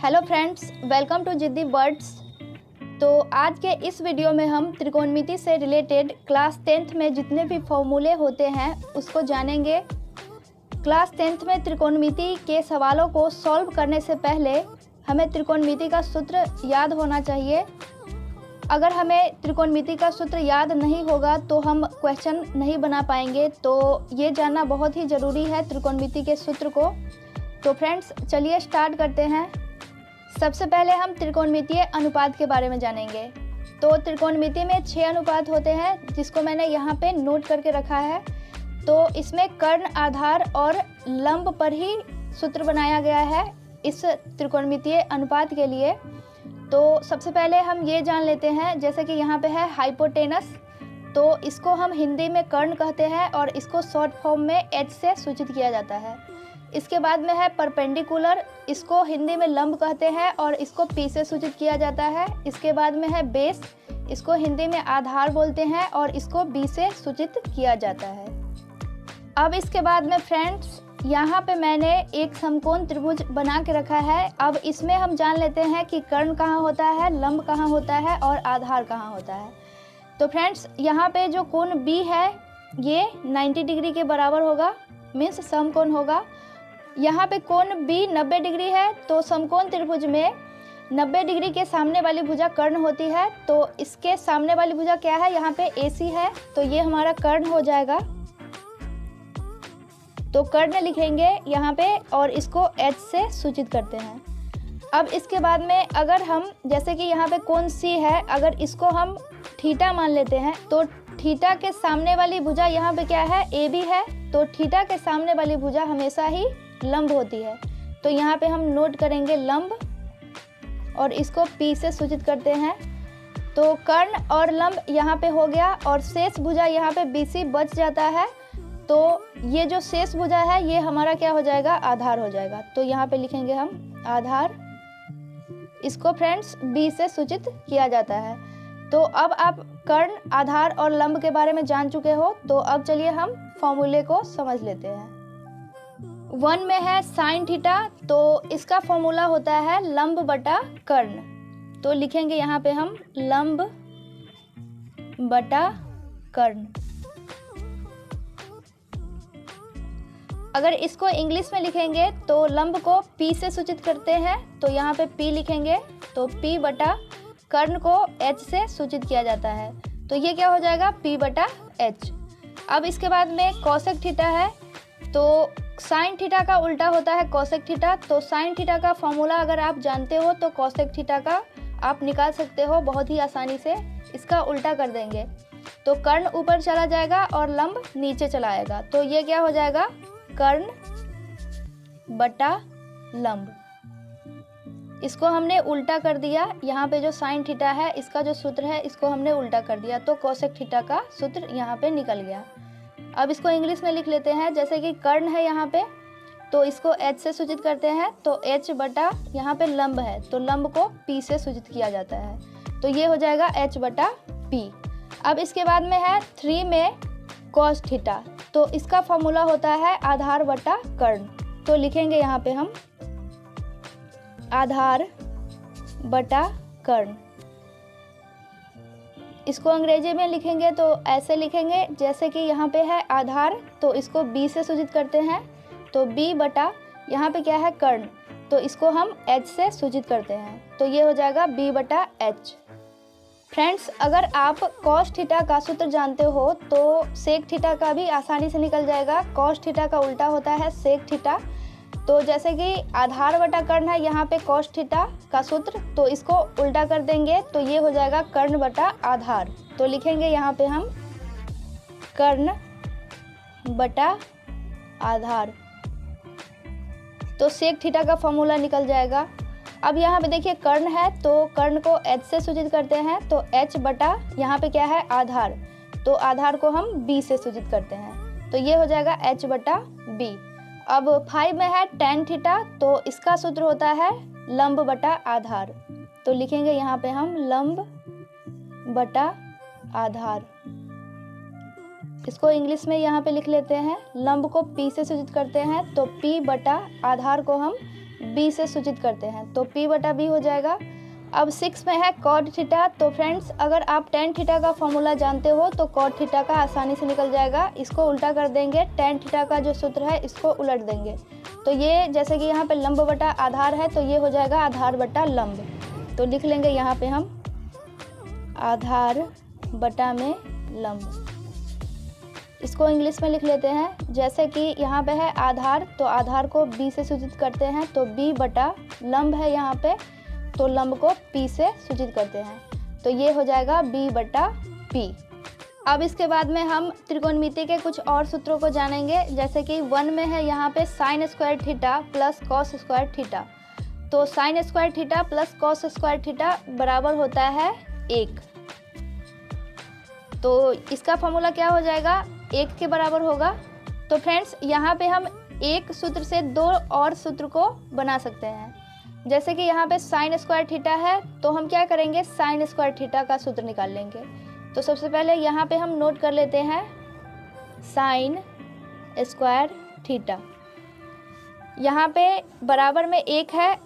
Hello friends, welcome to जिद्दी words. तो आज के इस वीडियो में हम त्रिकोणमिति से रिलेटेड क्लास 10th में जितने भी फॉर्मूले होते हैं उसको जानेंगे। क्लास 10th में त्रिकोणमिति के सवालों को सॉल्व करने से पहले हमें त्रिकोणमिति का सूत्र याद होना चाहिए। अगर हमें त्रिकोणमिति का सूत्र याद नहीं होगा तो हम क्वेश्चन नहीं बना पाएंगे। तो ये जानना बहुत ही ज़रूरी है त्रिकोणमिति के सूत्र को। तो फ्रेंड्स चलिए स्टार्ट करते हैं। सबसे पहले हम त्रिकोणमितीय अनुपात के बारे में जानेंगे। तो त्रिकोणमिति में 6 अनुपात होते हैं जिसको मैंने यहाँ पे नोट करके रखा है। तो इसमें कर्ण, आधार और लंब पर ही सूत्र बनाया गया है इस त्रिकोणमितीय अनुपात के लिए। तो सबसे पहले हम ये जान लेते हैं, जैसे कि यहाँ पे है हाइपोटेनस, तो इसको हम हिंदी में कर्ण कहते हैं और इसको शॉर्ट फॉर्म में एच से सूचित किया जाता है। इसके बाद में है परपेंडिकुलर, इसको हिंदी में लंब कहते हैं और इसको पी से सूचित किया जाता है। इसके बाद में है बेस, इसको हिंदी में आधार बोलते हैं और इसको बी से सूचित किया जाता है। अब इसके बाद में फ्रेंड्स यहाँ पे मैंने एक समकोण त्रिभुज बना के रखा है। अब इसमें हम जान लेते हैं कि कर्ण कहाँ होता है, लंब कहाँ होता है और आधार कहाँ होता है। तो फ्रेंड्स यहाँ पे जो कोण बी है ये 90 डिग्री के बराबर होगा, मीन्स समकोण होगा। यहाँ पे कोण बी 90 डिग्री है, तो समकोण त्रिभुज में 90 डिग्री के सामने वाली भुजा कर्ण होती है। तो इसके सामने वाली भुजा क्या है, यहाँ पे AC है, तो ये हमारा कर्ण हो जाएगा। तो कर्ण लिखेंगे यहाँ पे और इसको H से सूचित करते हैं। अब इसके बाद में अगर हम, जैसे कि यहाँ पे कोण C है, अगर इसको हम थीटा मान लेते हैं तो थीटा के सामने वाली भुजा यहाँ पे क्या है, AB है। तो थीटा के सामने वाली भुजा हमेशा ही लंब होती है। तो यहाँ पे हम नोट करेंगे लंब और इसको P से सूचित करते हैं। तो कर्ण और लंब यहाँ पे हो गया और शेष भुजा यहाँ पे BC बच जाता है। तो ये जो शेष भुजा है ये हमारा क्या हो जाएगा, आधार हो जाएगा। तो यहाँ पे लिखेंगे हम आधार, इसको फ्रेंड्स B से सूचित किया जाता है। तो अब आप कर्ण, आधार और लंब के बारे में जान चुके हो। तो अब चलिए हम फॉर्मूले को समझ लेते हैं। 1 में है साइन थीटा, तो इसका फॉर्मूला होता है लंब बटा कर्ण। तो लिखेंगे यहाँ पे हम लंब बटा कर्ण। अगर इसको इंग्लिश में लिखेंगे तो लंब को P से सूचित करते हैं, तो यहाँ पे P लिखेंगे। तो P बटा कर्ण को H से सूचित किया जाता है। तो ये क्या हो जाएगा, P बटा H। अब इसके बाद में कोसेक थीटा है, तो साइन थीटा का उल्टा होता है कोसेक थीटा। तो साइन थीटा का फॉर्मूला अगर आप जानते हो तो कोसेक थीटा का आप निकाल सकते हो बहुत ही आसानी से। इसका उल्टा कर देंगे तो कर्ण ऊपर चला जाएगा और लंब नीचे चला आएगा। तो ये क्या हो जाएगा, कर्ण बटा लंब। इसको हमने उल्टा कर दिया, यहाँ पे जो साइन थीटा है इसका जो सूत्र है इसको हमने उल्टा कर दिया, तो कोसेक थीटा का सूत्र यहाँ पे निकल गया। अब इसको इंग्लिश में लिख लेते हैं, जैसे कि कर्ण है यहाँ पे, तो इसको H से सूचित करते हैं। तो H बटा यहाँ पे लंब है, तो लंब को P से सूचित किया जाता है। तो ये हो जाएगा H बटा P। अब इसके बाद में है 3 में कॉस थीटा, तो इसका फॉर्मूला होता है आधार बटा कर्ण। तो लिखेंगे यहाँ पे हम आधार बटा कर्ण। इसको अंग्रेजी में लिखेंगे तो ऐसे लिखेंगे, जैसे कि यहाँ पे है आधार, तो इसको B से सूचित करते हैं। तो B बटा यहाँ पे क्या है, कर्ण, तो इसको हम H से सूचित करते हैं। तो ये हो जाएगा B बटा H। फ्रेंड्स अगर आप कॉस थीटा का सूत्र जानते हो तो सेक थीटा का भी आसानी से निकल जाएगा। कॉस थीटा का उल्टा होता है सेक थीटा। तो जैसे कि आधार बटा कर्ण है यहाँ पे कॉस थीटा का सूत्र, तो इसको उल्टा कर देंगे तो ये हो जाएगा कर्ण बटा आधार। तो लिखेंगे यहाँ पे हम कर्ण बटा आधार। तो सेक थीटा का फॉर्मूला निकल जाएगा। अब यहाँ पे देखिए कर्ण है, तो कर्ण को H से सूचित करते हैं। तो H बटा यहाँ पे क्या है, आधार, तो आधार को हम B से सूचित करते हैं। तो ये हो जाएगा H बटा B। अब 5 में है tan थीटा, तो इसका सूत्र होता है लंब बटा आधार। तो लिखेंगे यहाँ पे हम लंब बटा आधार। इसको इंग्लिश में यहाँ पे लिख लेते हैं, लंब को P से सूचित करते हैं। तो P बटा आधार को हम बी से सूचित करते हैं, तो पी बटा बी हो जाएगा। अब 6 में है कॉट थीटा। तो फ्रेंड्स अगर आप टेन थीटा का फॉर्मूला जानते हो तो कॉट थीटा का आसानी से निकल जाएगा। इसको उल्टा कर देंगे, टेन थीटा का जो सूत्र है इसको उलट देंगे। तो ये जैसे कि यहाँ पे लंब बटा आधार है, तो ये हो जाएगा आधार बटा लंब। तो लिख लेंगे यहाँ पे हम आधार बटा में लंब। इसको इंग्लिश में लिख लेते हैं, जैसे कि यहाँ पे है आधार, तो आधार को बी से सूचित करते हैं, तो बी बटा लंब है यहाँ पे, तो लंब को पी से सूचित करते हैं, तो ये हो जाएगा बी बटा पी। अब इसके बाद में हम त्रिकोणमिति के कुछ और सूत्रों को जानेंगे, जैसे कि 1 में है यहाँ पे sine square theta plus cos square theta. तो sine square theta plus cos square theta बराबर होता है 1। तो इसका फॉर्मूला क्या हो जाएगा, 1 के बराबर होगा। तो फ्रेंड्स यहाँ पे हम एक सूत्र से दो और सूत्र को बना सकते हैं, जैसे कि यहाँ पे साइन स्क्वायर थीटा है, तो हम क्या करेंगे, साइन स्क्वायर थीटा का सूत्र निकाल लेंगे। तो सबसे पहले यहाँ पे हम नोट कर लेते हैं साइन स्क्वायर थीटा। यहाँ पे बराबर में 1 है,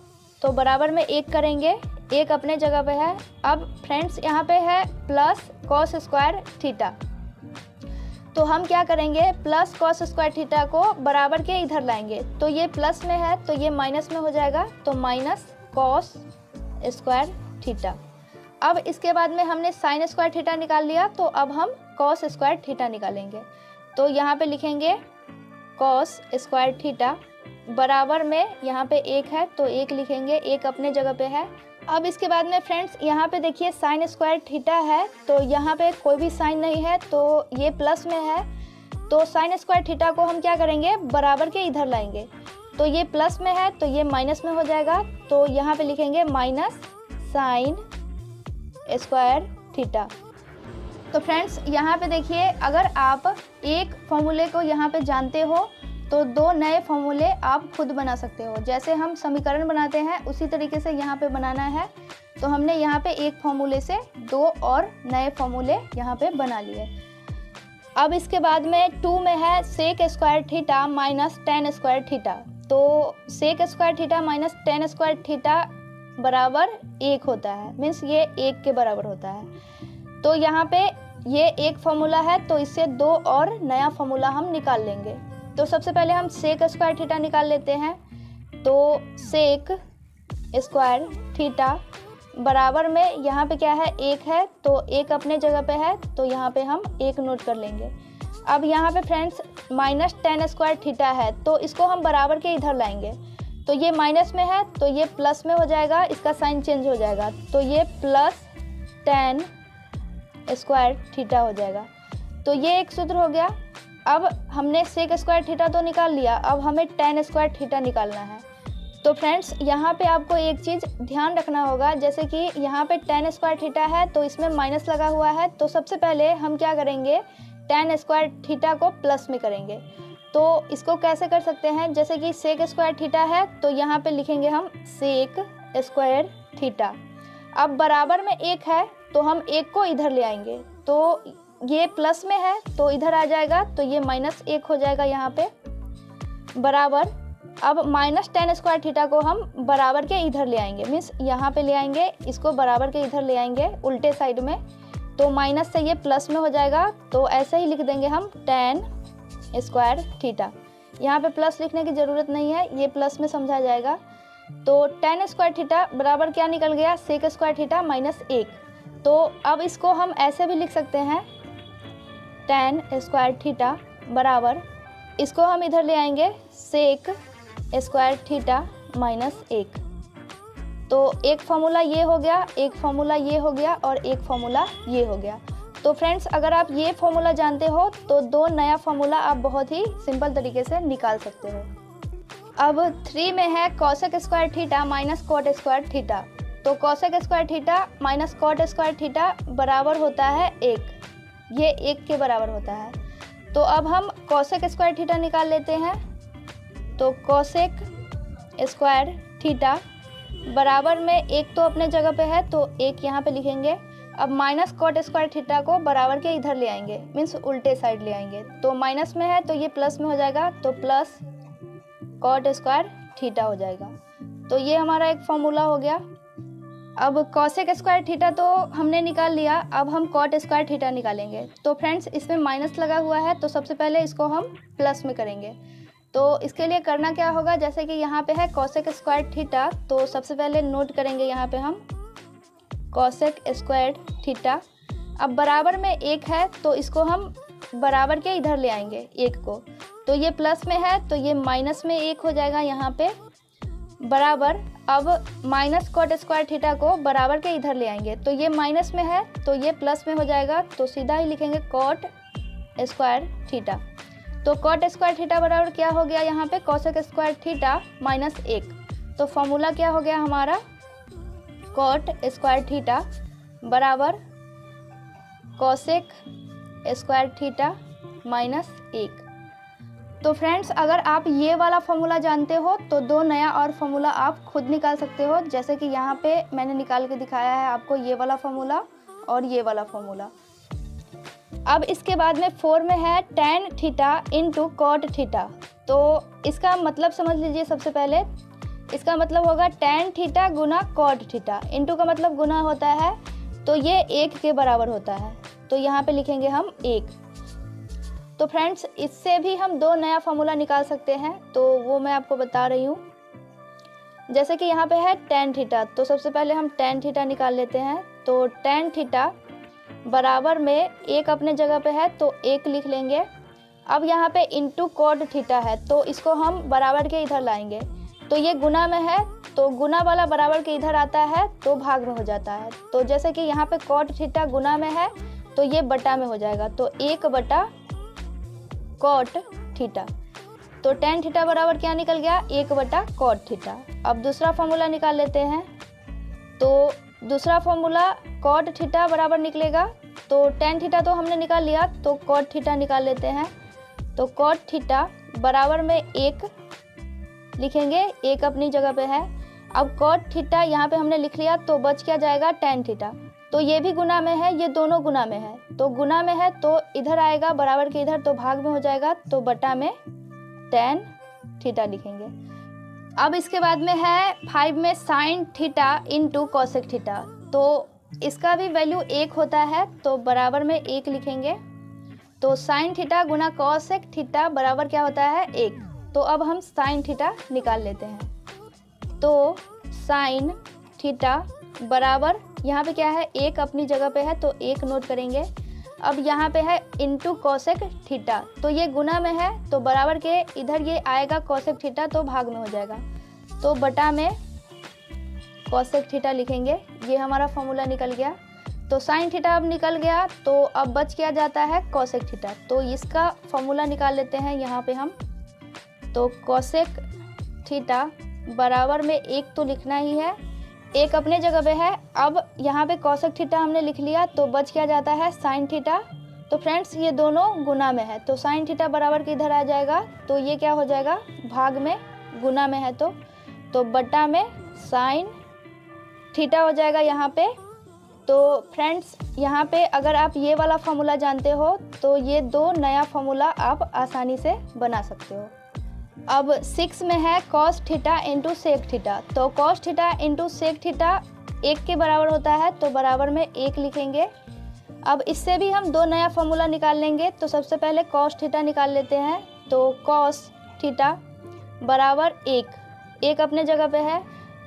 तो बराबर में 1 करेंगे, 1 अपने जगह पे है। अब फ्रेंड्स यहाँ पे है प्लस कॉस स्क्वायर थीटा, तो हम क्या करेंगे, प्लस कॉस स्क्वायर थीटा को बराबर के इधर लाएंगे। तो ये प्लस में है तो ये माइनस में हो जाएगा, तो माइनस कॉस स्क्वायर थीटा। अब इसके बाद में हमने साइन स्क्वायर थीटा निकाल लिया, तो अब हम कॉस स्क्वायर थीटा निकालेंगे। तो यहाँ पे लिखेंगे कॉस स्क्वायर थीटा बराबर में यहाँ पे 1 है, तो 1 लिखेंगे, 1 अपने जगह पे है। अब इसके बाद में फ्रेंड्स यहाँ पे देखिए साइन स्क्वायर थीटा है, तो यहाँ पे कोई भी साइन नहीं है, तो ये प्लस में है, तो साइन स्क्वायर थीटा को हम क्या करेंगे, बराबर के इधर लाएंगे। तो ये प्लस में है तो ये माइनस में हो जाएगा, तो यहाँ पे लिखेंगे माइनस साइन स्क्वायर थीटा। तो फ्रेंड्स यहाँ पे देखिए, अगर आप एक फॉर्मूले को यहाँ पे जानते हो तो दो नए फॉर्मूले आप खुद बना सकते हो। जैसे हम समीकरण बनाते हैं उसी तरीके से यहाँ पे बनाना है। तो हमने यहाँ पे एक फॉर्मूले से दो और नए फॉर्मूले यहाँ पे बना लिए। अब इसके बाद में 2 में है sec square theta minus tan square theta. तो sec square theta minus tan square theta बराबर 1 होता है, मीन्स ये 1 के बराबर होता है। तो यहाँ पे ये एक फॉर्मूला है, तो इससे दो और नया फॉर्मूला हम निकाल लेंगे। तो सबसे पहले हम सेक स्क्वायर थीटा निकाल लेते हैं। तो सेक स्क्वायर थीटा बराबर में यहाँ पे क्या है, 1 है, तो 1 अपने जगह पे है, तो यहाँ पे हम 1 नोट कर लेंगे। अब यहाँ पे friends minus tan square theta है, तो इसको हम बराबर के इधर लाएंगे। तो ये माइनस में है तो ये प्लस में हो जाएगा, इसका साइन चेंज हो जाएगा, तो ये प्लस टेन स्क्वायर थीटा हो जाएगा। तो ये एक सूत्र हो गया। अब हमने सेक स्क्वायर थीटा तो निकाल लिया, अब हमें टेन स्क्वायर थीटा निकालना है। तो फ्रेंड्स यहाँ पे आपको एक चीज़ ध्यान रखना होगा, जैसे कि यहाँ पे टेन स्क्वायर थीटा है तो इसमें माइनस लगा हुआ है, तो सबसे पहले हम क्या करेंगे, टेन स्क्वायर थीटा को प्लस में करेंगे। तो इसको कैसे कर सकते हैं, जैसे कि सेक स्क्वायर थीटा है तो यहाँ पे लिखेंगे हम सेक स्क्वायर थीटा। अब बराबर में 1 है तो हम 1 को इधर ले आएंगे, तो ये प्लस में है तो इधर आ जाएगा, तो ये माइनस 1 हो जाएगा यहाँ पे बराबर। अब माइनस टेन स्क्वायर थीटा को हम बराबर के इधर ले आएंगे, मीन्स यहाँ पे ले आएंगे, इसको बराबर के इधर ले आएंगे उल्टे साइड में, तो माइनस से ये प्लस में हो जाएगा। तो ऐसे ही लिख देंगे हम टेन स्क्वायर थीटा। यहाँ पे प्लस लिखने की ज़रूरत नहीं है, ये प्लस में समझा जाएगा। तो टेन स्क्वायर थीटा बराबर क्या निकल गया, सेक स्क्वायर थीटा माइनस 1। तो अब इसको हम ऐसे भी लिख सकते हैं, टेन स्क्वायर थीटा बराबर, इसको हम इधर ले आएंगे, सेक स्क्वायर थीटा माइनस 1। तो एक फार्मूला ये हो गया, एक फार्मूला ये हो गया और एक फार्मूला ये हो गया। तो फ्रेंड्स अगर आप ये फार्मूला जानते हो तो दो नया फार्मूला आप बहुत ही सिंपल तरीके से निकाल सकते हो। अब 3 में है cosec square theta minus cot square theta. तो cosec square theta minus cot square theta बराबर होता है 1, ये 1 के बराबर होता है। तो अब हम कॉसेक स्क्वायर थीटा निकाल लेते हैं। तो कॉसेक स्क्वायर थीटा बराबर में 1 तो अपने जगह पे है, तो 1 यहाँ पे लिखेंगे। अब माइनस कॉट स्क्वायर थीटा को बराबर के इधर ले आएंगे, मीन्स उल्टे साइड ले आएंगे। तो माइनस में है तो ये प्लस में हो जाएगा, तो प्लस कॉट स्क्वायर थीटा हो जाएगा। तो ये हमारा एक फॉर्मूला हो गया। अब कॉसेक स्क्वायर थीटा तो हमने निकाल लिया, अब हम कॉट स्क्वायर थीटा निकालेंगे। तो फ्रेंड्स इसमें माइनस लगा हुआ है, तो सबसे पहले इसको हम प्लस में करेंगे। तो इसके लिए करना क्या होगा, जैसे कि यहाँ पे है कॉसेक स्क्वायर थीटा, तो सबसे पहले नोट करेंगे यहाँ पे हम कॉसेक स्क्वायर थीटा। अब बराबर में एक है तो इसको हम बराबर के इधर ले आएंगे एक को, तो ये प्लस में है तो ये माइनस में एक हो जाएगा यहाँ पे बराबर। अब माइनस कॉट स्क्वायर थीटा को बराबर के इधर ले आएंगे, तो ये माइनस में है तो ये प्लस में हो जाएगा, तो सीधा ही लिखेंगे कॉट स्क्वायर थीटा। तो कॉट स्क्वायर थीटा बराबर क्या हो गया यहाँ पे, कॉसेक स्क्वायर थीटा माइनस एक। तो फॉर्मूला क्या हो गया हमारा, कॉट स्क्वायर थीटा बराबर कॉसेक स्क्वायर थीटा माइनस एक। तो फ्रेंड्स अगर आप ये वाला फॉर्मूला जानते हो तो दो नया और फॉर्मूला आप खुद निकाल सकते हो, जैसे कि यहाँ पे मैंने निकाल के दिखाया है आपको ये वाला फॉर्मूला और ये वाला फॉर्मूला। अब इसके बाद में 4 में है tan theta into cot theta. तो इसका मतलब समझ लीजिए, सबसे पहले इसका मतलब होगा tan थीटा गुना कॉट थीटा, इंटू का मतलब गुना होता है, तो ये 1 के बराबर होता है, तो यहाँ पे लिखेंगे हम 1। तो फ्रेंड्स इससे भी हम दो नया फॉर्मूला निकाल सकते हैं, तो वो मैं आपको बता रही हूँ। जैसे कि यहाँ पे है tan थीटा, तो सबसे पहले हम tan थीटा निकाल लेते हैं। तो tan थीटा बराबर में एक अपने जगह पे है तो 1 लिख लेंगे। अब यहाँ पे इंटू कॉट थीटा है तो इसको हम बराबर के इधर लाएंगे, तो ये गुना में है तो गुना वाला बराबर के इधर आता है तो भाग में हो जाता है। तो जैसे कि यहाँ पे कॉट थीटा गुना में है तो ये बटा में हो जाएगा, तो 1 बटा कॉट थीटा। तो tan थीटा बराबर क्या निकल गया, 1 बटा कॉट थीटा। अब दूसरा फॉर्मूला निकाल लेते हैं। तो दूसरा फॉर्मूला कॉट थीटा बराबर निकलेगा, तो tan थीटा तो हमने निकाल लिया, तो कॉट थीटा निकाल लेते हैं। तो कॉट थीटा बराबर में 1 लिखेंगे, 1 अपनी जगह पे है। अब कॉट थीटा यहाँ पे हमने लिख लिया, तो बच क्या जाएगा tan थीटा। तो ये भी गुना में है, ये दोनों गुना में है, तो गुना में है तो इधर आएगा बराबर के इधर, तो भाग में हो जाएगा, तो बटा में tan थीटा लिखेंगे। अब इसके बाद में है 5 में sine theta into cosec theta. तो इसका भी वैल्यू 1 होता है, तो बराबर में 1 लिखेंगे। तो साइन थीटा गुना कॉसेक थीटा बराबर क्या होता है, 1। तो अब हम साइन थीटा निकाल लेते हैं। तो साइन थीटा बराबर यहाँ पे क्या है, 1 अपनी जगह पे है तो 1 नोट करेंगे। अब यहाँ पे है इंटू कॉसेक थीटा, तो ये गुना में है तो बराबर के इधर ये आएगा कॉसेक थीटा, तो भाग में हो जाएगा, तो बटा में कॉसेक थीटा लिखेंगे। ये हमारा फॉर्मूला निकल गया। तो साइन थीटा अब निकल गया, तो अब बच क्या जाता है, कॉसेक थीटा। तो इसका फॉर्मूला निकाल लेते हैं यहाँ पे हम। तो कॉसेक थीटा बराबर में 1 तो लिखना ही है, 1 अपने जगह पे है। अब यहाँ पे कॉसेक थीटा हमने लिख लिया, तो बच क्या जाता है, साइन थीटा। तो फ्रेंड्स ये दोनों गुना में है, तो साइन थीटा बराबर के इधर आ जाएगा, तो ये क्या हो जाएगा, भाग में, गुना में है तो बटा में साइन थीटा हो जाएगा यहाँ पे। तो फ्रेंड्स यहाँ पे अगर आप ये वाला फॉर्मूला जानते हो तो ये दो नया फॉर्मूला आप आसानी से बना सकते हो। अब 6 में है cos theta into sec theta. तो cos theta into sec theta 1 के बराबर होता है, तो बराबर में 1 लिखेंगे। अब इससे भी हम दो नया फॉर्मूला निकाल लेंगे। तो सबसे पहले कॉस थीटा निकाल लेते हैं। तो कॉस थीटा बराबर 1 अपने जगह पे है।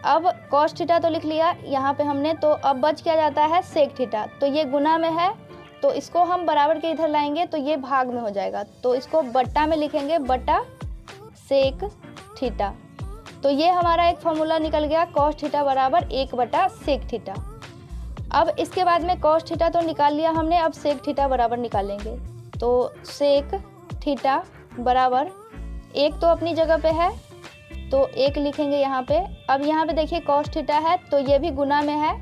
अब कॉस थीटा तो लिख लिया यहाँ पे हमने, तो अब बच क्या जाता है, सेक थीटा। तो ये गुना में है, तो इसको हम बराबर के इधर लाएंगे, तो ये भाग में हो जाएगा, तो इसको बट्टा में लिखेंगे, बटा सेक थीटा। तो ये हमारा एक फॉर्मूला निकल गया, कॉस थीटा बराबर 1 बटा सेक थीटा। अब इसके बाद में कॉस थीटा तो निकाल लिया हमने, अब सेक थीटा बराबर निकालेंगे। तो सेक थीटा बराबर 1 तो अपनी जगह पे है, तो 1 लिखेंगे यहाँ पे। अब यहाँ पे देखिए कॉस थीटा है, तो ये भी गुना में है,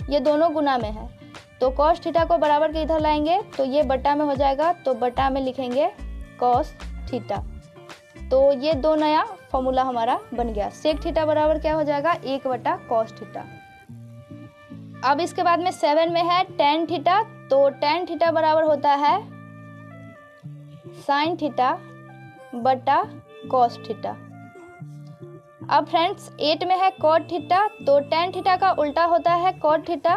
ये दोनों गुना में है, तो कॉस थीटा को बराबर के इधर लाएंगे, तो ये बटा में हो जाएगा, तो बटा में लिखेंगे कॉस थीटा। तो ये दो नया फॉर्मूला हमारा बन गया। सेक थीटा बराबर क्या हो जाएगा, 1 बटा कॉस थीटा। अब इसके बाद में 7 में है टेन थीटा। तो टेन थीटा बराबर होता है साइन थीटा बटा कॉस थीटा। अब फ्रेंड्स 8 में है कॉट थीटा, तो टेन थीटा का उल्टा होता है कॉट थीटा।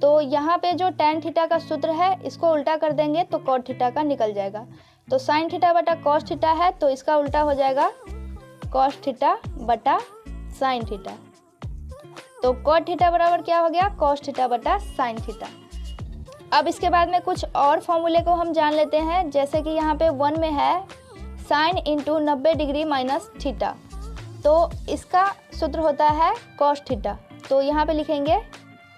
तो यहाँ पे जो टेन थीटा का सूत्र है इसको उल्टा कर देंगे तो कॉट थीटा का निकल जाएगा। तो साइन थीटा बटा कॉस थीटा है, तो इसका उल्टा हो जाएगा कॉस थीटा बटा साइन थीटा। तो कॉट थीटा बराबर क्या हो गया, कॉस थीटा बटा साइन थीटा। अब इसके बाद में कुछ और फॉर्मूले को हम जान लेते हैं, जैसे कि यहाँ पे 1 में है sine into 90 degree minus theta, तो इसका सूत्र होता है कॉस थीटा। तो यहाँ पे लिखेंगे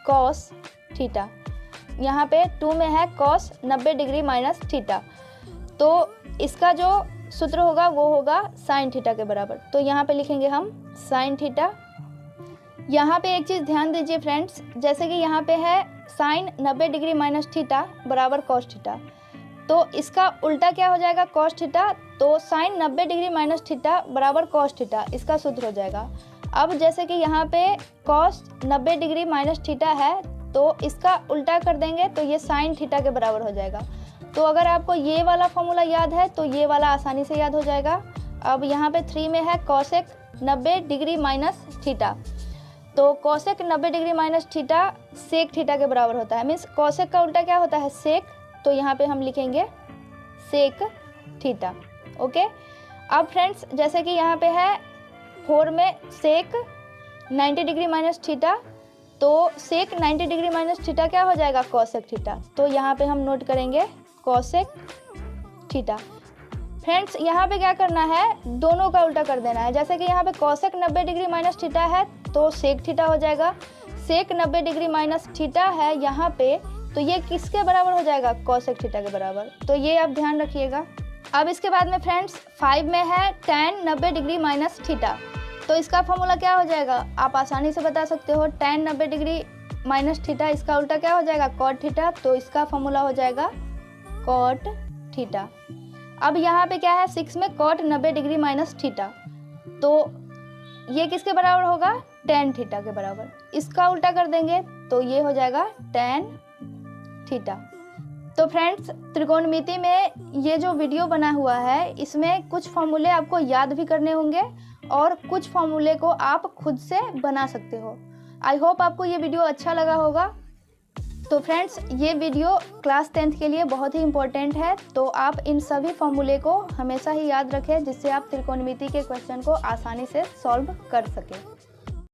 कॉस थीटा। यहाँ पे 2 में है कॉस 90 डिग्री माइनस थीटा, तो इसका जो सूत्र होगा वो होगा साइन थीटा के बराबर। तो यहाँ पे लिखेंगे हम साइन थीटा। यहाँ पे एक चीज़ ध्यान दीजिए फ्रेंड्स, जैसे कि यहाँ पे है साइन 90 डिग्री माइनस थीटा बराबर कॉस थीटा, तो इसका उल्टा क्या हो जाएगा कॉस थीटा। तो साइन 90 डिग्री माइनस थीटा बराबर कॉस थीटा, इसका सूत्र हो जाएगा। अब जैसे कि यहाँ पे कॉस 90 डिग्री माइनस थीटा है, तो इसका उल्टा कर देंगे तो ये साइन थीटा के बराबर हो जाएगा। तो अगर आपको ये वाला फॉर्मूला याद है तो ये वाला आसानी से याद हो जाएगा। अब यहाँ पे 3 में है कॉसेक 90 डिग्री माइनस थीटा, तो cosec 90 degree minus theta sec theta के बराबर होता है। मीन्स कॉसेक का उल्टा क्या होता है सेक, तो यहाँ पे हम लिखेंगे सेक थीटा। ओके। अब फ्रेंड्स जैसे कि यहाँ पे है 4 में सेक 90 डिग्री माइनस थीटा, तो सेक 90 डिग्री माइनस थीटा क्या हो जाएगा कॉसेक थीटा। तो यहाँ पे हम नोट करेंगे कॉसेक थीटा। फ्रेंड्स यहाँ पे क्या करना है, दोनों का उल्टा कर देना है। जैसे कि यहाँ पे कॉसेक 90 डिग्री माइनस थीटा है तो सेक थीटा हो जाएगा, सेक 90 डिग्री माइनस थीटा है यहाँ पे, तो ये किसके बराबर हो जाएगा कॉसेक थीटा के बराबर। तो ये आप ध्यान रखिएगा। अब इसके बाद में फ्रेंड्स 5 में है tan 90 डिग्री माइनस थीटा, तो इसका फॉर्मूला क्या हो जाएगा, आप आसानी से बता सकते हो। tan 90 डिग्री माइनस थीटा, इसका उल्टा क्या हो जाएगा कॉट थीटा, तो इसका फॉर्मूला हो जाएगा कॉट थीटा। अब यहाँ पे क्या है 6 में कॉट 90 डिग्री माइनस थीटा, तो ये किसके बराबर होगा tan थीटा के बराबर। इसका उल्टा कर देंगे तो ये हो जाएगा tan थीटा। तो फ्रेंड्स त्रिकोणमिति में ये जो वीडियो बना हुआ है इसमें कुछ फॉर्मूले आपको याद भी करने होंगे और कुछ फॉर्मूले को आप खुद से बना सकते हो। आई होप आपको ये वीडियो अच्छा लगा होगा। तो फ्रेंड्स ये वीडियो क्लास 10th के लिए बहुत ही इम्पोर्टेंट है, तो आप इन सभी फॉर्मूले को हमेशा ही याद रखें जिससे आप त्रिकोणमिति के क्वेश्चन को आसानी से सॉल्व कर सकें।